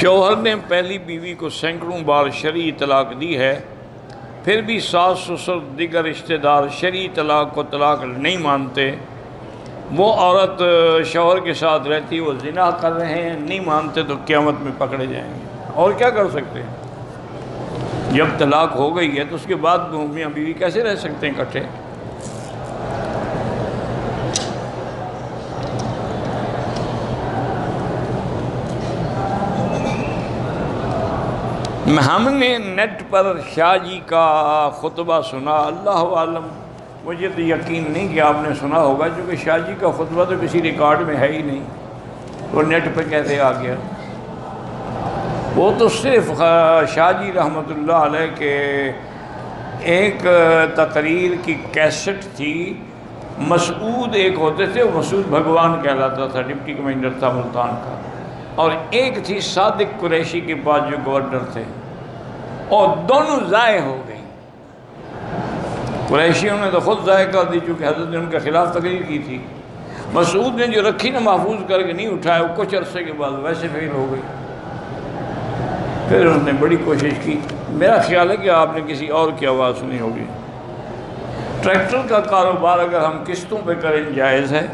شوہر نے پہلی بیوی کو سینکڑوں بار شرعی طلاق دی ہے، پھر بھی ساس سسر دیگر رشتہ دار شرعی طلاق کو طلاق نہیں مانتے، وہ عورت شوہر کے ساتھ رہتی، وہ زنا کر رہے ہیں، نہیں مانتے تو قیامت میں پکڑے جائیں گے۔ اور کیا کر سکتے ہیں؟ جب طلاق ہو گئی ہے تو اس کے بعد میاں بیوی کیسے رہ سکتے ہیں اکٹھے؟ ہم نے نیٹ پر شاہ جی کا خطبہ سنا، اللہ عالم مجھے تو یقین نہیں کہ آپ نے سنا ہوگا، کیونکہ شاہ جی کا خطبہ تو کسی ریکارڈ میں ہے ہی نہیں، وہ نیٹ پہ کیسے آ گیا؟ وہ تو صرف شاہ جی رحمۃ اللہ علیہ کے ایک تقریر کی کیسٹ تھی۔ مسعود ایک ہوتے تھے، وہ مسعود بھگوان کہلاتا تھا، ڈپٹی کمانڈر تھا ملتان کا، اور ایک تھی صادق قریشی کے پاس جو گورنر تھے، اور دونوں ضائع ہو گئی۔ قریشیوں نے تو خود ضائع کر دی چونکہ حضرت نے ان کے خلاف تقریر کی تھی، مسعود نے جو رکھی نا محفوظ کر کے نہیں اٹھایا، وہ کچھ عرصے کے بعد ویسے فیل ہو گئی۔ پھر انہوں نے بڑی کوشش کی، میرا خیال ہے کہ آپ نے کسی اور کی آواز سنی ہوگی۔ ٹریکٹر کا کاروبار اگر ہم قسطوں پہ کریں جائز ہے؟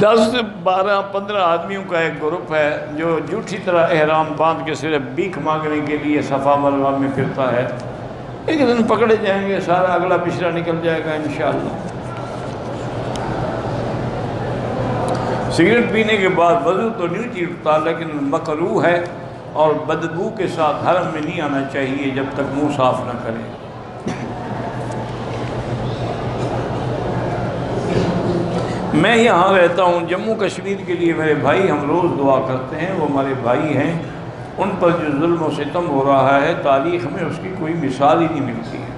دس 12 15 آدمیوں کا ایک گروپ ہے جو جھوٹی طرح احرام باندھ کے صرف بھیک مانگنے کے لیے صفا مروا میں پھرتا ہے، ایک دن پکڑے جائیں گے، سارا اگلا پچھلا نکل جائے گا انشاءاللہ۔ سگریٹ پینے کے بعد وضو تو نہیں ٹوٹتا، لیکن مکروہ ہے اور بدبو کے ساتھ حرم میں نہیں آنا چاہیے جب تک منہ صاف نہ کرے۔ میں یہاں رہتا ہوں جموں کشمیر کے لیے، میرے بھائی ہم روز دعا کرتے ہیں، وہ ہمارے بھائی ہیں، ان پر جو ظلم و ستم ہو رہا ہے تاریخ میں اس کی کوئی مثال ہی نہیں ملتی ہے۔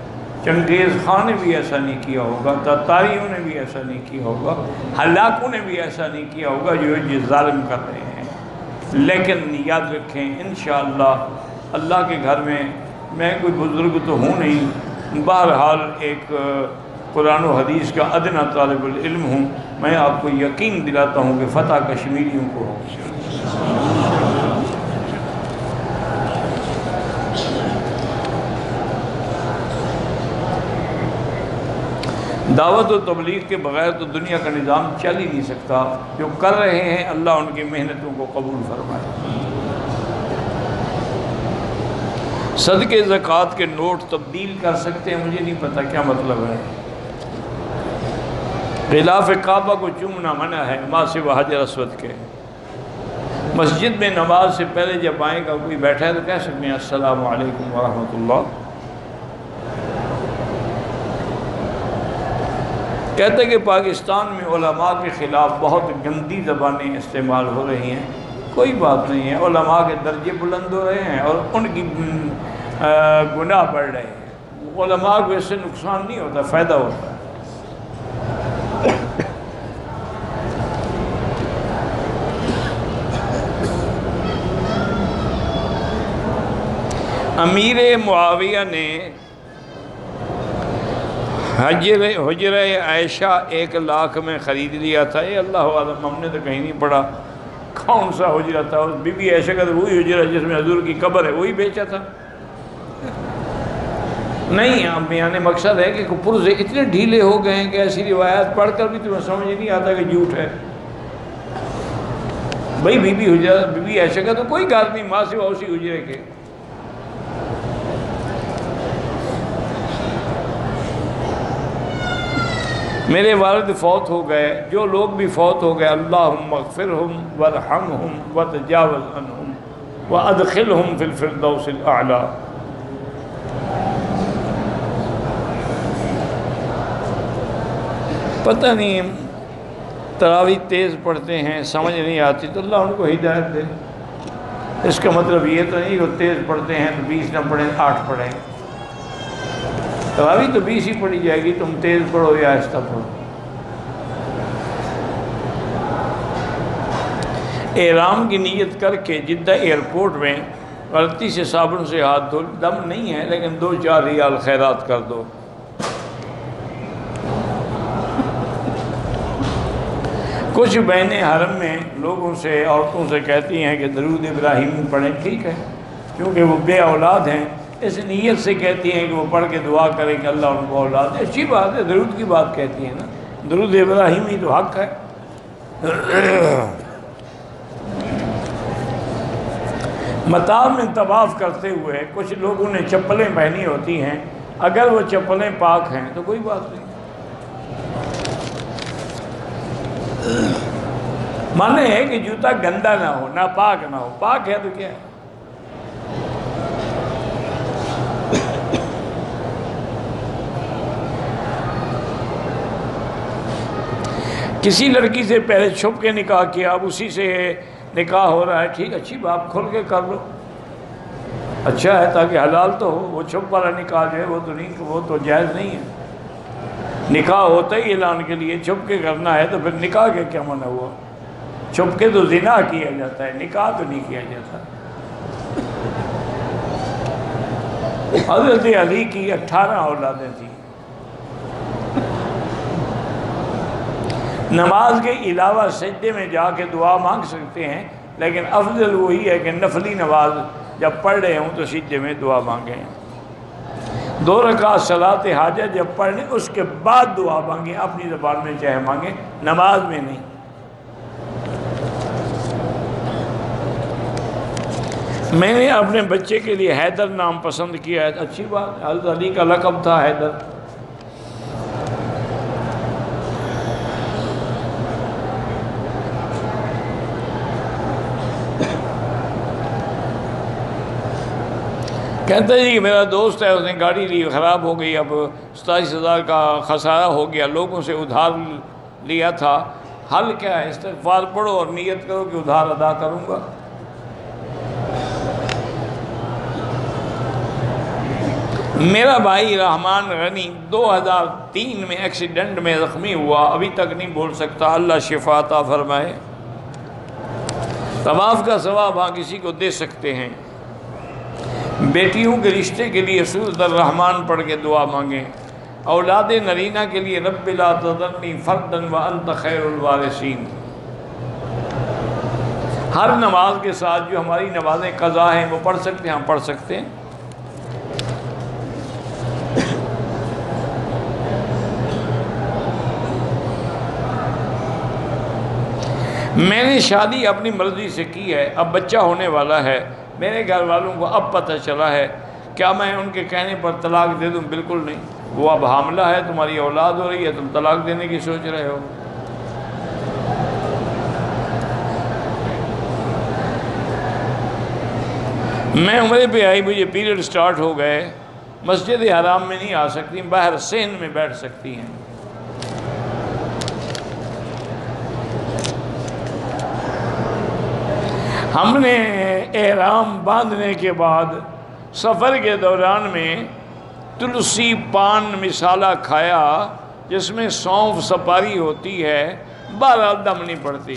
چنگیز خان نے بھی ایسا نہیں کیا ہوگا، تاتاریوں نے بھی ایسا نہیں کیا ہوگا، ہلاکوں نے بھی ایسا نہیں کیا ہوگا جو یہ ظالم کر رہے ہیں۔ لیکن یاد رکھیں انشاءاللہ اللہ کے گھر میں کوئی بزرگ تو ہوں نہیں، بہرحال ایک قرآن و حدیث کا ادنا طالب العلم ہوں، میں آپ کو یقین دلاتا ہوں کہ فتح کشمیریوں کو ہو۔ دعوت و تبلیغ کے بغیر تو دنیا کا نظام چل ہی نہیں سکتا، جو کر رہے ہیں اللہ ان کی محنتوں کو قبول فرمائے۔ صدقے زکوٰۃ کے نوٹ تبدیل کر سکتے ہیں، مجھے نہیں پتہ کیا مطلب ہے۔ غلاف کعبہ کو چومنا منع ہے، ماں سے حجر اسود کے۔ مسجد میں نماز سے پہلے جب آئے گا کوئی بیٹھا ہے تو کہہ سکتے ہیں السلام علیکم ورحمۃ اللہ۔ کہتے کہ پاکستان میں علماء کے خلاف بہت گندی زبانیں استعمال ہو رہی ہیں، کوئی بات نہیں ہے، علماء کے درجے بلند ہو رہے ہیں اور ان کی گناہ بڑھ رہے ہیں۔ علماء کو اس سے نقصان نہیں ہوتا، فائدہ ہوتا ہے۔ امیر معاویہ نے حجرہ عائشہ 1 لاکھ میں خرید لیا تھا، یہ اللہ عالم ہم نے تو کہیں نہیں پڑھا کون سا حجرہ تھا۔ بی بی عائشہ کا تو وہی حجرہ جس میں حضور کی قبر ہے وہی بیچا تھا۔ نہیں، اب یعنی مقصد ہے کہ پرزے اتنے ڈھیلے ہو گئے ہیں کہ ایسی روایات پڑھ کر بھی تمہیں سمجھ نہیں آتا کہ جھوٹ ہے۔ بھائی بی بی عائشہ کا تو کوئی گھر نہیں ماں سوا اسی حجرے کے۔ میرے والد فوت ہو گئے، جو لوگ بھی فوت ہو گئے اللہم اغفرہم وارحمہم وتجاوز عنہم وادخلہم فی الفردوس الاعلی۔ پتہ نہیں تراویح تیز پڑھتے ہیں، سمجھ نہیں آتی تو اللہ ان کو ہدایت دے۔ اس کا مطلب یہ تو نہیں کہ تیز پڑھتے ہیں تو 20 نہ پڑھیں 8 پڑھیں، تراویح تو 20 ہی پڑھی جائے گی، تم تیز پڑھو یا آہستہ پڑھو۔ احرام کی نیت کر کے جدہ ایئرپورٹ میں غلطی سے صابن سے ہاتھ دھو، دم نہیں ہے لیکن 2-4 ریال خیرات کر دو۔ کچھ بہنیں حرم میں لوگوں سے، عورتوں سے کہتی ہیں کہ درود ابراہیمی پڑھیں، ٹھیک ہے، کیونکہ وہ بے اولاد ہیں، اس نیت سے کہتی ہیں کہ وہ پڑھ کے دعا کریں کہ اللہ ان کو اولاد ہے، اچھی بات ہے، درود کی بات کہتی ہیں نا، درود ابراہیمی تو حق ہے۔ مطاف میں طواف کرتے ہوئے کچھ لوگوں نے چپلیں پہنی ہوتی ہیں، اگر وہ چپلیں پاک ہیں تو کوئی بات نہیں، مانے ہے کہ جوتا گندا نہ ہو، ناپاک نہ ہو، پاک ہے تو کیا ہے۔ کسی لڑکی سے پہلے چھپ کے نکاح کیا، اب اسی سے نکاح ہو رہا ہے، ٹھیک، اچھی بات، کھل کے کر لو، اچھا ہے، تاکہ حلال تو ہو۔ وہ چھپ والا نکاح جو ہے وہ تو جائز نہیں ہے۔ نکاح ہوتا ہی اعلان کے لیے، چھپ کے کرنا ہے تو پھر نکاح کے کیا منع ہوا؟ چھپ کے تو زنا کیا جاتا ہے، نکاح تو نہیں کیا جاتا۔ حضرت علی کی 18 اولادیں تھیں۔ نماز کے علاوہ سجدے میں جا کے دعا مانگ سکتے ہیں، لیکن افضل وہی ہے کہ نفلی نماز جب پڑھ رہے ہوں تو سجدے میں دعا مانگیں۔ 2 رکعت صلاۃ حاجت جب پڑھ لیں اس کے بعد دعا مانگیں، اپنی زبان میں چاہے مانگیں، نماز میں نہیں۔ میں نے اپنے بچے کے لیے حیدر نام پسند کیا ہے، اچھی بات، حضرت علی کا لقب تھا حیدر۔ کہتا ہے جی کہ میرا دوست ہے، اس نے گاڑی لی، خراب ہو گئی، اب 27,000 کا خسارہ ہو گیا، لوگوں سے ادھار لیا تھا، حل کیا ہے؟ استغفار پڑھو اور نیت کرو کہ ادھار ادا کروں گا۔ میرا بھائی رحمان غنی 2003 میں ایکسیڈنٹ میں زخمی ہوا، ابھی تک نہیں بول سکتا، اللہ شفا عطا فرمائے۔ طواف کا ثواب ہاں کسی کو دے سکتے ہیں۔ بیٹیوں کے رشتے کے لیے سورۃ الرحمن پڑھ کے دعا مانگیں۔ اولاد نرینہ کے لیے رب لا تذرنی فردا وانت خیر الوارثین۔ ہر نماز کے ساتھ جو ہماری نمازیں قضا ہیں وہ پڑھ سکتے ہیں، ہم پڑھ سکتے ہیں۔ میں نے شادی اپنی مرضی سے کی ہے، اب بچہ ہونے والا ہے، میرے گھر والوں کو اب پتہ چلا ہے، کیا میں ان کے کہنے پر طلاق دے دوں؟ بالکل نہیں، وہ اب حاملہ ہے، تمہاری اولاد ہو رہی ہے، تم طلاق دینے کی سوچ رہے ہو۔ میں عمرے پہ آئی، مجھے پیریڈ سٹارٹ ہو گئے، مسجد حرام میں نہیں آ سکتی، باہر صحن میں بیٹھ سکتی ہیں۔ ہم نے احرام باندھنے کے بعد سفر کے دوران میں تلسی پان مسالہ کھایا، جس میں سونف سپاری ہوتی ہے، بہرحال دم نہیں پڑتی۔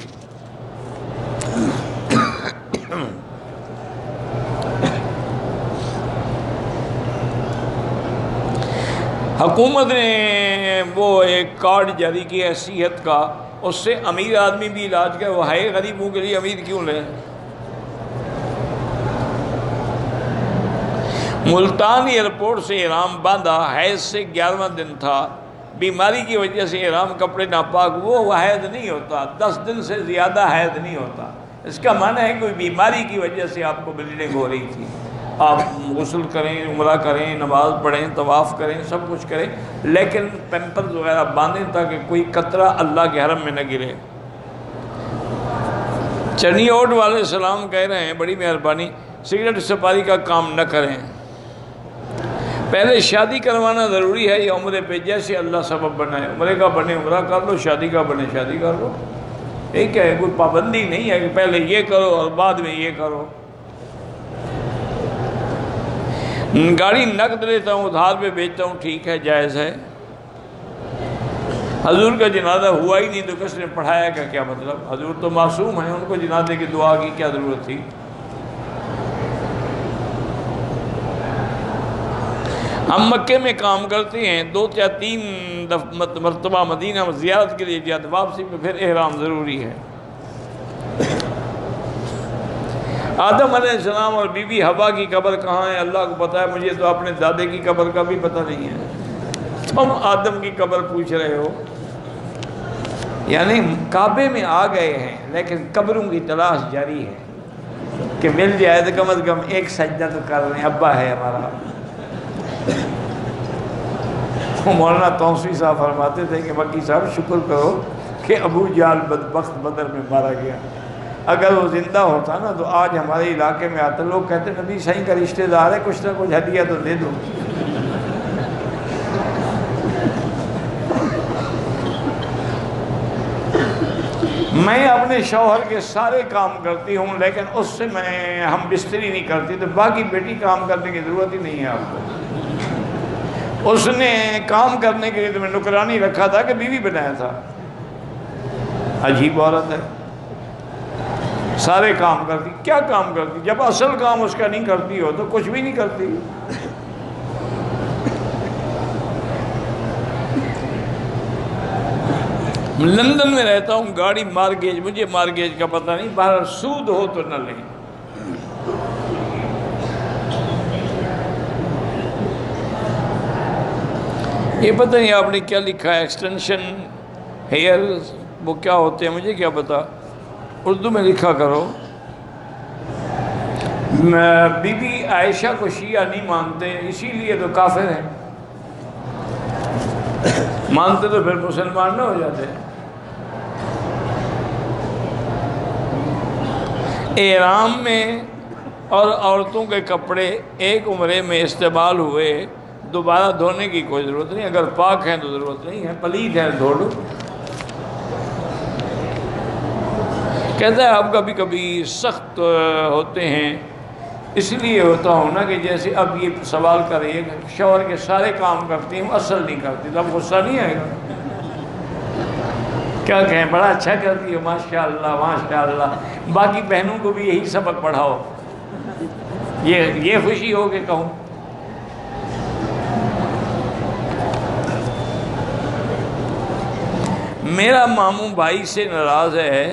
حکومت نے وہ ایک کارڈ جاری کیا ہے صحت کا، اس سے امیر آدمی بھی علاج کرے، وہ ہے غریبوں کے لیے، امیر کیوں لے؟ ملتان ایئرپورٹ سے احرام باندھا، حیض سے 11واں دن تھا، بیماری کی وجہ سے احرام کپڑے ناپاک، وہ حیض نہیں ہوتا، 10 دن سے زیادہ حیض نہیں ہوتا۔ اس کا معنی ہے کوئی بیماری کی وجہ سے آپ کو بلیڈنگ ہو رہی تھی، آپ غسل کریں، عمرہ کریں، نماز پڑھیں، طواف کریں، سب کچھ کریں، لیکن پیمپرز وغیرہ باندھیں تاکہ کوئی قطرہ اللہ کے حرم میں نہ گرے۔ چنی اوٹ والے سلام کہہ رہے ہیں، بڑی مہربانی، سگریٹ سپاری کا کام نہ کریں۔ پہلے شادی کروانا ضروری ہے یا عمرے پہ؟ جیسے اللہ سبب بنائے، عمرے کا بنے عمرہ کر لو، شادی کا بنے شادی کر لو، ٹھیک ہے، کوئی پابندی نہیں ہے کہ پہلے یہ کرو اور بعد میں یہ کرو۔ گاڑی نقد لیتا ہوں، ادھار پہ بیچتا ہوں، ٹھیک ہے، جائز ہے۔ حضور کا جنازہ ہوا ہی نہیں تو کس نے پڑھایا کا کیا مطلب؟ حضور تو معصوم ہیں، ان کو جنازے کی دعا کی کیا ضرورت تھی؟ ہم مکے میں کام کرتے ہیں، 2 یا 3 مرتبہ مدینہ میں زیارت کے لیے جاتے، واپسی میں پھر احرام ضروری ہے۔ آدم علیہ السلام اور بی بی حوا کی قبر کہاں ہے اللہ کو پتہ ہے، مجھے تو اپنے دادے کی قبر کا بھی پتہ نہیں ہے، تم آدم کی قبر پوچھ رہے ہو۔ یعنی کعبے میں آ گئے ہیں لیکن قبروں کی تلاش جاری ہے کہ مل جائے تو کم از کم ایک سجدہ تو کر لیں، ابا ہے ہمارا۔ مولانا توسیع صاحب فرماتے تھے کہ مکی صاحب شکر کرو کہ ابو جہل بدبخت بدر میں مارا گیا، اگر وہ زندہ ہوتا نا تو آج ہمارے علاقے میں آتے، لوگ کہتے نبی صحیح کا رشتہ دار ہے، کچھ نہ کچھ ہدیہ تو دے دو۔ میں اپنے شوہر کے سارے کام کرتی ہوں لیکن اس سے ہم بستری نہیں کرتی، تو باقی بیٹی کام کرنے کی ضرورت ہی نہیں ہے آپ کو۔ اس نے کام کرنے کے لیے تو میں نکرانی رکھا تھا کہ بیوی بنایا تھا۔ عجیب عورت ہے، سارے کام کرتی، کیا کام کرتی؟ جب اصل کام اس کا نہیں کرتی ہو تو کچھ بھی نہیں کرتی۔ لندن میں رہتا ہوں، گاڑی مارگیج، مجھے مارگیج کا پتہ نہیں، باہر سود ہو تو نہ لیں۔ یہ پتہ نہیں آپ نے کیا لکھا ہے، ایکسٹینشن ہیئر، وہ کیا ہوتے ہیں مجھے کیا پتہ، اردو میں لکھا کرو۔ بی بی عائشہ کو شیعہ نہیں مانتے، اسی لیے تو کافر ہیں، مانتے تو پھر مسلمان نہ ہو جاتے۔ احرام میں اور عورتوں کے کپڑے ایک عمرے میں استعمال ہوئے، دوبارہ دھونے کی کوئی ضرورت نہیں، اگر پاک ہیں تو ضرورت نہیں ہے، پلید ہے دھو لو۔ کہتا ہے آپ کبھی کبھی سخت ہوتے ہیں، اس لیے ہوتا ہوں نا کہ جیسے اب یہ سوال کریے کہ شوہر کے سارے کام کرتی ہوں اصل نہیں کرتی، تو اب غصہ نہیں آئے گا؟ کیا کہیں، بڑا اچھا کرتی ہو، ماشاءاللہ ماشاءاللہ، باقی بہنوں کو بھی یہی سبق پڑھاؤ، یہ خوشی ہو کہ کہوں۔ میرا ماموں بھائی سے ناراض ہے،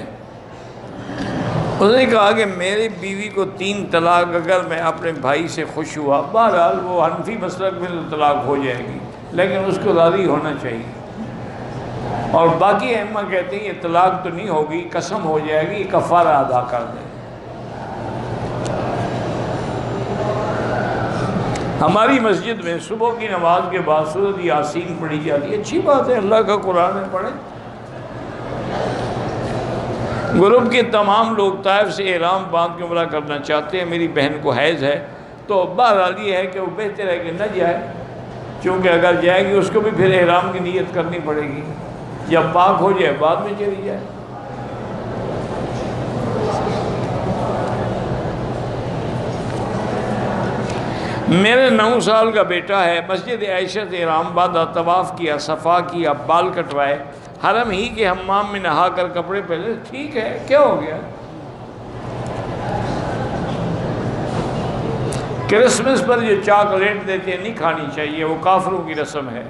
اس نے کہا کہ میری بیوی کو 3 طلاق اگر میں اپنے بھائی سے خوش ہوا، بہرحال وہ حنفی مسلک میں تو طلاق ہو جائے گی لیکن اس کو راضی ہونا چاہیے، اور باقی ائمہ کہتے ہیں یہ طلاق تو نہیں ہوگی، قسم ہو جائے گی، کفارہ ادا کر دے۔ ہماری مسجد میں صبح کی نماز کے بعد سورۃ یاسین پڑھی جاتی ہے، اچھی بات ہے، اللہ کا قرآن ہے، پڑھیں۔ گروپ کے تمام لوگ طائف سے احرام باندھ کے عمرہ کرنا چاہتے ہیں، میری بہن کو حیض ہے، تو بہرحال یہ ہے کہ وہ بہتر ہے کہ نہ جائے، چونکہ اگر جائے گی اس کو بھی پھر احرام کی نیت کرنی پڑے گی، جب پاک ہو جائے بعد میں چلی جائے۔ میرے 9 سال کا بیٹا ہے، مسجد عائشہ سے احرام باندھا، طواف کیا، صفا کیا، بال کٹوائے، حرم ہی کے حمام میں نہا کر کپڑے پہنے، ٹھیک ہے، کیا ہو گیا؟ کرسمس پر جو چاکلیٹ دیتے ہیں نہیں کھانی چاہیے، وہ کافروں کی رسم ہے۔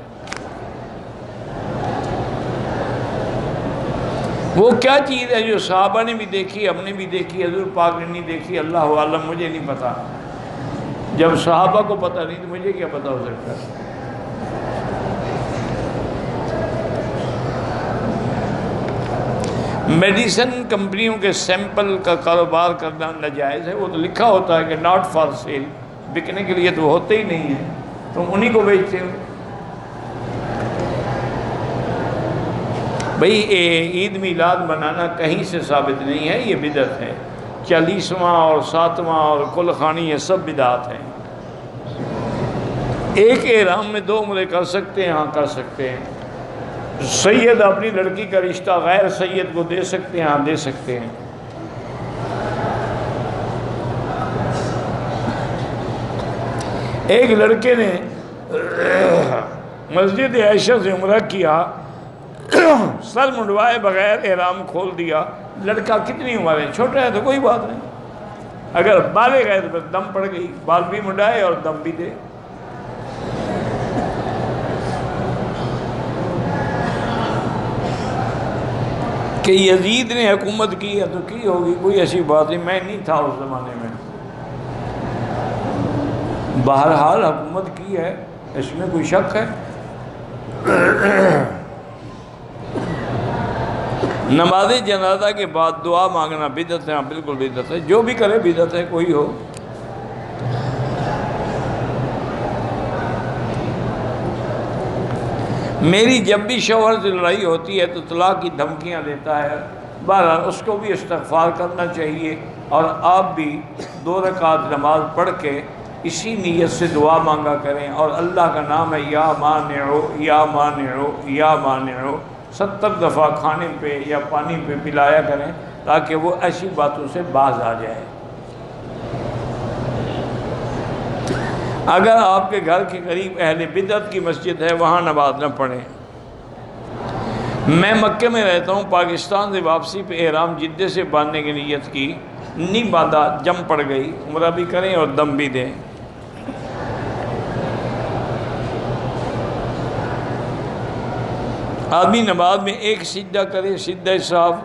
وہ کیا چیز ہے جو صحابہ نے بھی دیکھی، ہم نے بھی دیکھی، حضور پاک نے نہیں دیکھی، اللہ عالم، مجھے نہیں پتا۔ جب صحابہ کو پتہ نہیں تو مجھے کیا پتہ ہو سکتا ہے؟ میڈیسن کمپنیوں کے سیمپل کا کاروبار کرنا ناجائز ہے، وہ تو لکھا ہوتا ہے کہ ناٹ فار سیل، بکنے کے لیے تو ہوتے ہی نہیں ہیں، تم انہی کو بیچتے ہو۔ بھئی عید میلاد منانا کہیں سے ثابت نہیں ہے، یہ بدعت ہے، 40واں اور 7واں اور کل خانی یہ سب بدعت ہیں۔ ایک احرام میں 2 عمرے کر سکتے ہیں، ہاں کر سکتے ہیں۔ سید اپنی لڑکی کا رشتہ غیر سید کو دے سکتے ہیں، ہاں دے سکتے ہیں۔ ایک لڑکے نے مسجد عائشہ سے عمرہ کیا، سر منڈوائے بغیر احرام کھول دیا۔ لڑکا کتنی عمر ہے، چھوٹا ہے تو کوئی بات نہیں، اگر بالغ ہے تو پھر دم پڑ گئی، بال بھی منڈائے اور دم بھی دے۔ کہ یزید نے حکومت کی ہے تو کی ہوگی، کوئی ایسی بات نہیں، میں نہیں تھا اس زمانے میں، بہرحال حکومت کی ہے، اس میں کوئی شک ہے؟ نماز جنازہ کے بعد دعا مانگنا بدعت ہے؟ بالکل بدعت ہے، جو بھی کرے بدعت ہے، کوئی ہو۔ میری جب بھی شوہر سے لڑائی ہوتی ہے تو طلاق کی دھمکیاں دیتا ہے، بہرحال اس کو بھی استغفار کرنا چاہیے، اور آپ بھی 2 رکعت نماز پڑھ کے اسی نیت سے دعا مانگا کریں، اور اللہ کا نام ہے یا مانعو یا مانعو یا مانعو 70 دفعہ کھانے پہ یا پانی پہ پلایا کریں، تاکہ وہ ایسی باتوں سے باز آ جائے۔ اگر آپ کے گھر کے قریب اہل بدعت کی مسجد ہے، وہاں نماز نہ پڑھیں۔ میں مکے میں رہتا ہوں، پاکستان سے واپسی پہ احرام جدے سے باندھنے کی نیت کی، نہیں باندھا، جم پڑ گئی، عمرہ بھی کریں اور دم بھی دیں۔ آدمی نماز میں ایک سجدہ کرے، سجدہ صاحب،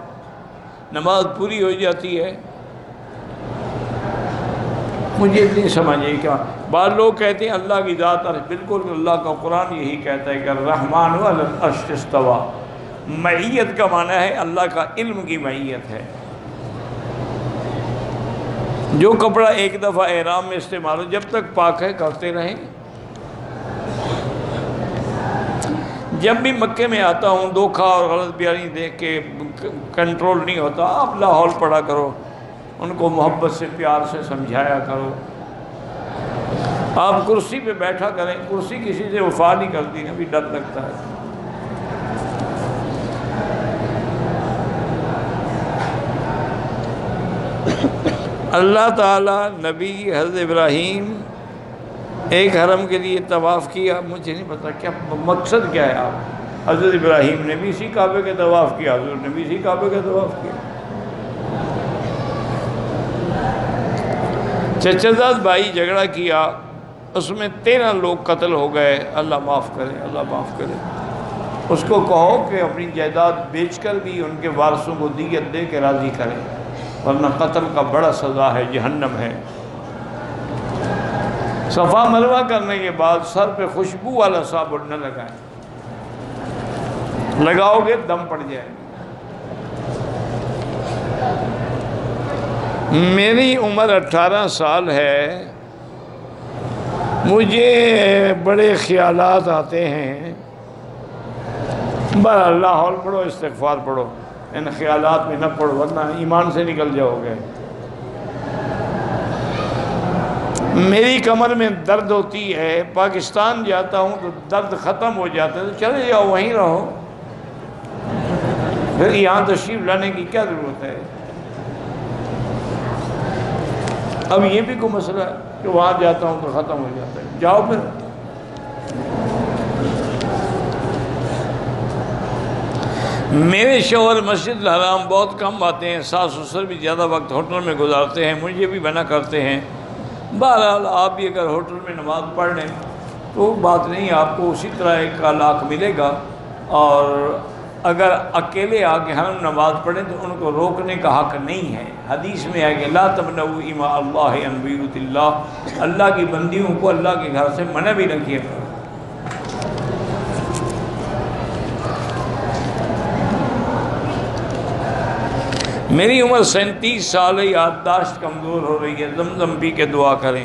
نماز پوری ہو جاتی ہے۔ مجھے نہیں سمجھے کیا، بعض لوگ کہتے ہیں اللہ کی ذات عرش، بالکل اللہ کا قرآن یہی کہتا ہے کہ الرحمن علی العرش استویٰ۔ معیت کا معنی ہے اللہ کا علم کی معیت ہے۔ جو کپڑا ایک دفعہ احرام میں استعمال ہو، جب تک پاک ہے کرتے رہیں۔ جب بھی مکے میں آتا ہوں دھوکہ اور غلط بیانی دیکھ کے کنٹرول نہیں ہوتا، آپ لاہور پڑھا کرو، ان کو محبت سے پیار سے سمجھایا کرو، آپ کرسی پہ بیٹھا کریں، کرسی کسی سے وفا نہیں کرتی نا، بھی ڈر لگتا ہے۔ اللہ تعالیٰ نبی حضرت ابراہیم ایک حرم کے لیے طواف کیا، مجھے نہیں پتا کیا مقصد کیا ہے۔ آپ حضرت ابراہیم نے بھی اسی کعبے کے طواف کیا، حضور نے بھی اسی کعبے کے طواف کیا۔ چچا زاد بھائی جھگڑا کیا، اس میں 13 لوگ قتل ہو گئے، اللہ معاف کرے، اللہ معاف کرے۔ اس کو کہو کہ اپنی جائیداد بیچ کر بھی ان کے وارثوں کو دیت دے کے راضی کرے، ورنہ قتل کا بڑا سزا ہے، جہنم ہے۔ صفا مروہ کرنے کے بعد سر پہ خوشبو والا صابن نہ لگائیں، لگاؤ گے دم پڑ جائے۔ میری عمر 18 سال ہے، مجھے بڑے خیالات آتے ہیں، بہرحال لاحول پڑھو، استغفار پڑھو، ان خیالات میں نہ پڑھو ورنہ ایمان سے نکل جاؤ گے۔ میری کمر میں درد ہوتی ہے، پاکستان جاتا ہوں تو درد ختم ہو جاتا ہے، تو چلے جاؤ، وہیں رہو، پھر یہاں تشریف لانے کی کیا ضرورت ہے؟ اب یہ بھی کوئی مسئلہ ہے کہ وہاں جاتا ہوں تو ختم ہو جاتا ہے، جاؤ پھر۔ میرے شوہر مسجد الحرام بہت کم آتے ہیں، ساس سسر بھی زیادہ وقت ہوٹل میں گزارتے ہیں، مجھے بھی منع کرتے ہیں۔ بہرحال آپ بھی اگر ہوٹل میں نماز پڑھ لیں تو بات نہیں، آپ کو اسی طرح ایک لاکھ ملے گا، اور اگر اکیلے آ کے ہم نماز پڑھیں تو ان کو روکنے کا حق نہیں ہے۔ حدیث میں ہے کہ لا تمنعوا اماء اللہ عن بیوت اللہ، اللہ کی بندیوں کو اللہ کے گھر سے منع بھی نہ کیا کرو۔ میری عمر 37 سال ہے، یادداشت کمزور ہو رہی ہے، زمزم پی کے دعا کریں۔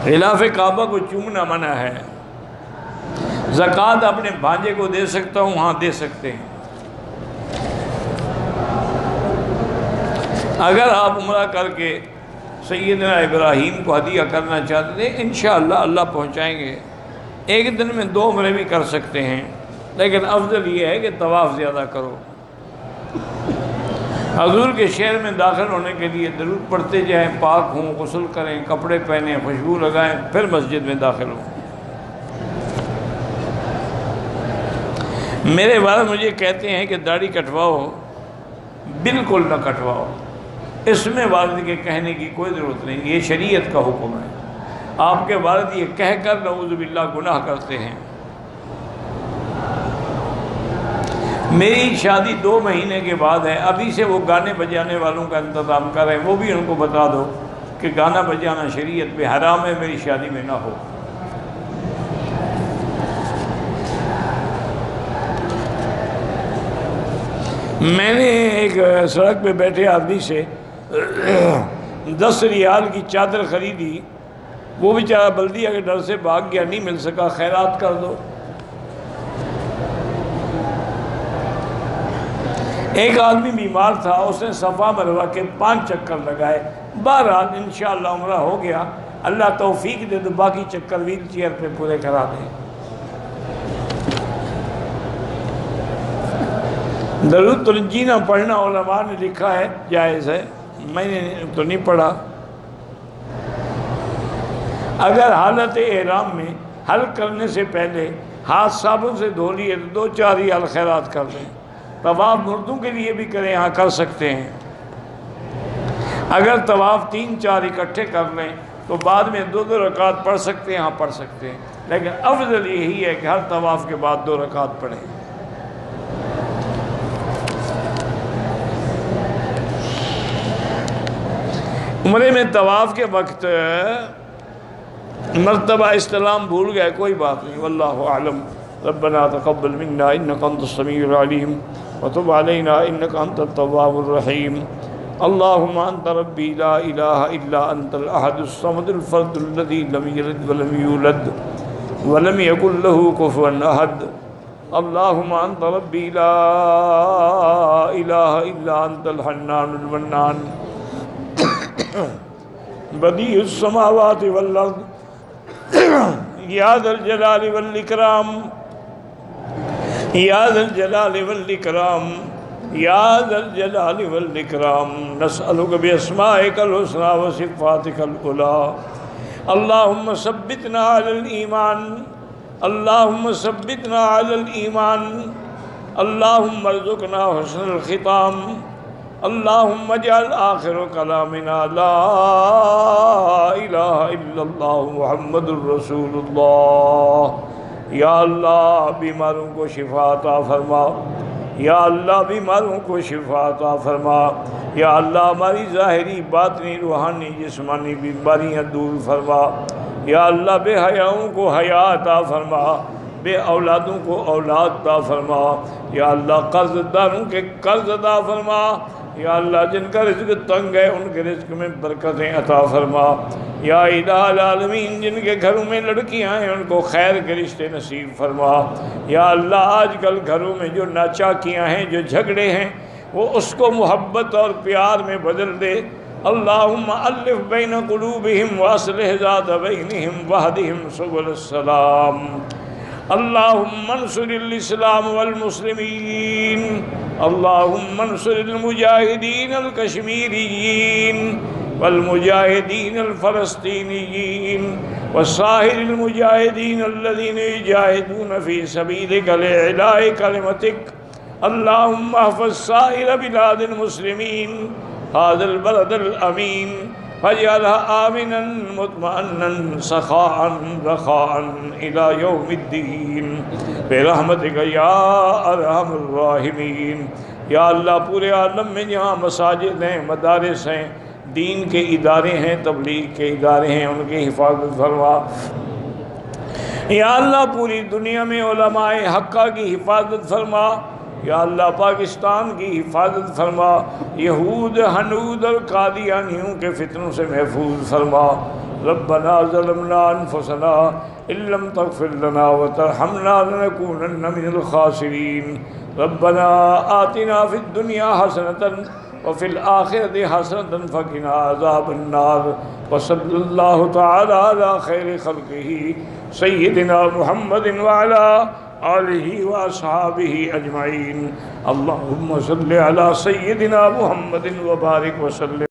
غلاف کعبہ کو چومنا منع ہے۔ زکوٰۃ اپنے بھانجے کو دے سکتا ہوں؟ ہاں دے سکتے ہیں۔ اگر آپ عمرہ کر کے سیدنا ابراہیم کو ہدیہ کرنا چاہتے ہیں، انشاءاللہ اللہ پہنچائیں گے۔ ایک دن میں 2 عمرے بھی کر سکتے ہیں، لیکن افضل یہ ہے کہ طواف زیادہ کرو۔ حضور کے شہر میں داخل ہونے کے لیے درود پڑھتے جائیں، پاک ہوں، غسل کریں، کپڑے پہنیں، خوشبو لگائیں، پھر مسجد میں داخل ہوں۔ میرے والد مجھے کہتے ہیں کہ داڑھی کٹواؤ، بالکل نہ کٹواؤ، اس میں والد کے کہنے کی کوئی ضرورت نہیں، یہ شریعت کا حکم ہے۔ آپ کے والد یہ کہہ کر نعوذ باللہ گناہ کرتے ہیں۔ میری شادی 2 مہینے کے بعد ہے، ابھی سے وہ گانے بجانے والوں کا انتظام کر رہے ہیں، وہ بھی ان کو بتا دو کہ گانا بجانا شریعت میں حرام ہے، میری شادی میں نہ ہو۔ میں نے ایک سڑک پہ بیٹھے آدمی سے 10 ریال کی چادر خریدی، وہ بیچارہ بلدیہ کے ڈر سے بھاگ گیا، نہیں مل سکا، خیرات کر دو۔ ایک آدمی بیمار تھا، اس نے صفا مروا کے 5 چکر لگائے، بہرحال انشاءاللہ عمرہ ہو گیا، اللہ توفیق دے تو باقی چکر ویل چیئر پہ پورے کرا دیں۔ درود تنجینہ پڑھنا علماء نے لکھا ہے جائز ہے، میں نے تو نہیں پڑھا۔ اگر حالت احرام میں حل کرنے سے پہلے ہاتھ صابن سے دھو لیے تو 2-4 ریال خیرات کر دیں۔ طواف مردوں کے لیے بھی کریں، ہاں کر سکتے ہیں۔ اگر طواف 3-4 اکٹھے کر لیں تو بعد میں 2 رکعت پڑھ سکتے ہیں، ہاں پڑھ سکتے ہیں، لیکن افضل یہی ہے کہ ہر طواف کے بعد 2 رکعت پڑھیں۔ عمرے میں طواف کے وقت مرتبہ استلام بھول گئے، کوئی بات نہیں، واللہ اعلم۔ ربنا تقبل منا انک انت السمیع العلیم وتب علینا انک انت التواب الرحیم۔ اللہم انت ربی لا الہ الا انت الاحد الصمد الفرد الذی لم یلد ولم یولد ولم یکن له کفوا احد۔ اللہم انت ربی لا الہ الا انت الحنان المنان بدیع السماوات والارض یا ذا الجلال والاکرام یا ذا الجلال والاکرام یا ذا الجلال والاکرام، نسألک باسمائک الحسنى وصفاتک العلی۔ اللہم ثبتنا علی الایمان، اللہم ثبتنا علی الایمان، اللہم ارزقنا حسن الختام، اللہم اجعل آخر کلامنا لا الہ الا اللہ محمد الرسول اللہ۔ یا اللہ بیماروں کو شفا عطا فرما، یا اللہ بیماروں کو شفا عطا فرما، یا اللہ ہماری ظاہری باطنی روحانی جسمانی بیماریاں دور فرما، یا اللہ بے حیاؤں کو حیا عطا فرما، بے اولادوں کو اولاد عطا فرما، یا اللہ قرض داروں کے قرض عطا فرما، یا اللہ جن کا رزق تنگ ہے ان کے رزق میں برکتیں عطا فرما، یا الہ العالمین جن کے گھروں میں لڑکیاں ہیں ان کو خیر کے رشتے نصیب فرما، یا اللہ آج کل گھروں میں جو ناچاکیاں ہیں، جو جھگڑے ہیں، وہ اس کو محبت اور پیار میں بدل دے۔ اللہم الف بین قلوبہم واصلح ذات بینہم واہدہم سبل السلام۔ اللہم انصر الاسلام والمسلمین، اللہم انصر المجاہدین الکشمیریین والمجاہدین الفلسطینیین وسائر المجاہدین الذین یجاہدون فی سبیلک لإعلاء کلمتک۔ اللہم احفظ سائر بلاد المسلمین هذا البلد الامین فاجعلها آمنا مطمئنا سخاء رخاء الى یوم الدین برحمتک یا ارحم الراحمین۔ یا اللہ پورے عالم میں جہاں مساجد ہیں، مدارس ہیں، دین کے ادارے ہیں، تبلیغ کے ادارے ہیں، ان کی حفاظت فرما۔ یا اللہ پوری دنیا میں علماء حقہ کی حفاظت فرما، یا اللہ پاکستان کی حفاظت فرما، یہود ہنود اور قادیانیوں کے فتنوں سے محفوظ فرما۔ ربنا ظلمنا انفسنا ان لم تغفر لنا وترحمنا لنکونن من الخاسرین۔ ربنا آتنا فی الدنیا حسنة وفی الآخرة حسنة فقنا عذاب النار۔ وصلی اللہ تعالی علی خیر خلقہ سیدنا محمد وعلی آلہ واصحابہ اجمعین۔ اللہم صلی علی سیدنا محمد وبارک وسلم۔